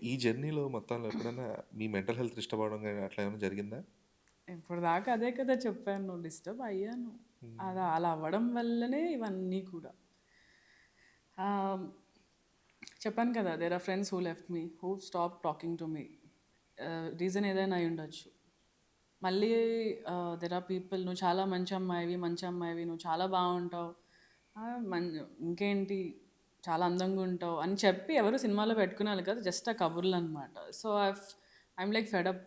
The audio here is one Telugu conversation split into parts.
ఈ జర్నీలో మొత్తంలో ఎప్పుడైనా మీ మెంటల్ హెల్త్ డిస్టర్బ్ అవ్వడం గాని అట్లా ఏమైనా జరిగిందా? ఇప్పటిదాకా అదే కదా చెప్పాను. డిస్టర్బ్ అయ్యాను. హ్మ్. అది అలా అవ్వడం వల్లనే ఇవన్నీ కూడా. ఆహ్, చెప్పాను కదా! There are friends who left me, who stop talking to me. Reason ఏదైనా అయ్యుండొచ్చు. మళ్ళీ దేర్ ఆర్ పీపుల్ నువ్వు చాలా మంచి అమ్మాయివి, మంచి అమ్మాయివి, నువ్వు చాలా బాగుంటావు. ఇంకేంటి చాలా అందంగా ఉంటావు అని చెప్పి ఎవరు సినిమాలో పెట్టుకునేవాళ్ళు కాదు. జస్ట్ ఆ కబుర్లు అనమాట. So I'm like fed up.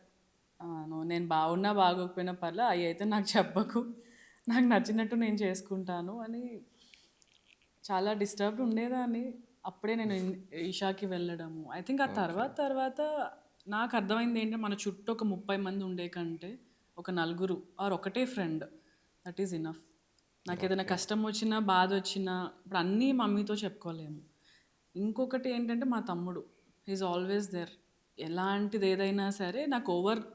నువ్వు నేను బాగున్నా బాగోకపోయినా పర్లే, అవి అయితే నాకు చెప్పకు. నాకు నచ్చినట్టు నేను చేసుకుంటాను అని చాలా డిస్టర్బ్డ్ ఉండేదాన్ని. అప్పుడే నేను ఈషాకి వెళ్ళడము. ఐ థింక్ ఆ ఓకే. తర్వాత తర్వాత నాకు అర్థమైంది ఏంటంటే మన చుట్టూ ఒక 30 మంది ఉండే కంటే ఒక నలుగురు ఆర్ ఒకటే ఫ్రెండ్ దట్ ఈజ్ ఇనఫ్. నాకేదైనా ఓకే. కష్టం వచ్చినా, బాధ వచ్చినా ఇప్పుడు అన్నీ మమ్మీతో చెప్పుకోలేము. ఇంకొకటి ఏంటంటే మా తమ్ముడు. He is always there. ఎలాంటిది ఏదైనా సరే నాకు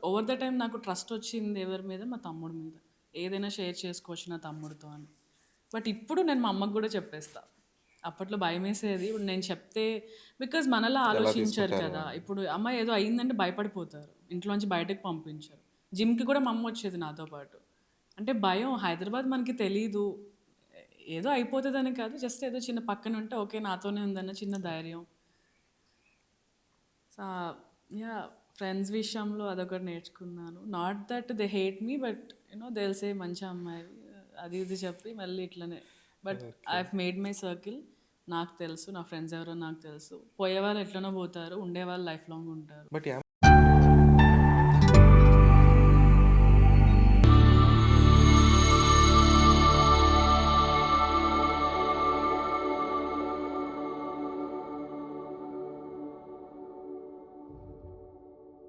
ఓవర్ ద టైమ్ నాకు ట్రస్ట్ వచ్చింది ఎవరి మీద? మా తమ్ముడి మీద. ఏదైనా షేర్ చేసుకోవచ్చు నా తమ్ముడితో అని. బట్ ఇప్పుడు నేను మా అమ్మకి గూడా చెప్పేస్తా. అప్పట్లో భయమేసేది. ఇప్పుడు నేను చెప్తే బికాజ్ మనలా ఎలా ఆలోచించరు తీసుకుంటారు కదా! అని. ఇప్పుడు అమ్మ ఏదో అయిందంటే భయపడిపోతారు. ఇంట్లోంచి బయటకి పంపించరు. జిమ్‌కి కూడా మా అమ్మ వచ్చేది నాతో పాటు. అంటే భయం. హైదరాబాద్ మనకి తెలీదు. ఏదో అయిపోతదని కాదు. జస్ట్ ఏదో చిన్న పక్కన ఉంటే ఓకే నాతోనే ఉందన్న చిన్న ధైర్యం. So, yeah! ఫ్రెండ్స్ విషయంలో అదొకటి నేర్చుకున్నాను. Not that they hate me but they will say మంచి అమ్మాయివి అది ఇది చెప్పి మళ్ళీ ఇట్లనే. But I okay. Have made my circle. నాకు తెలుసు. నా ఫ్రెండ్స్ ఎవరో నాకు తెలుసు. పోయేవాళ్ళు ఎట్లనో పోతారు. ఉండేవాళ్ళు లైఫ్ లాంగ్ ఉంటారు. బట్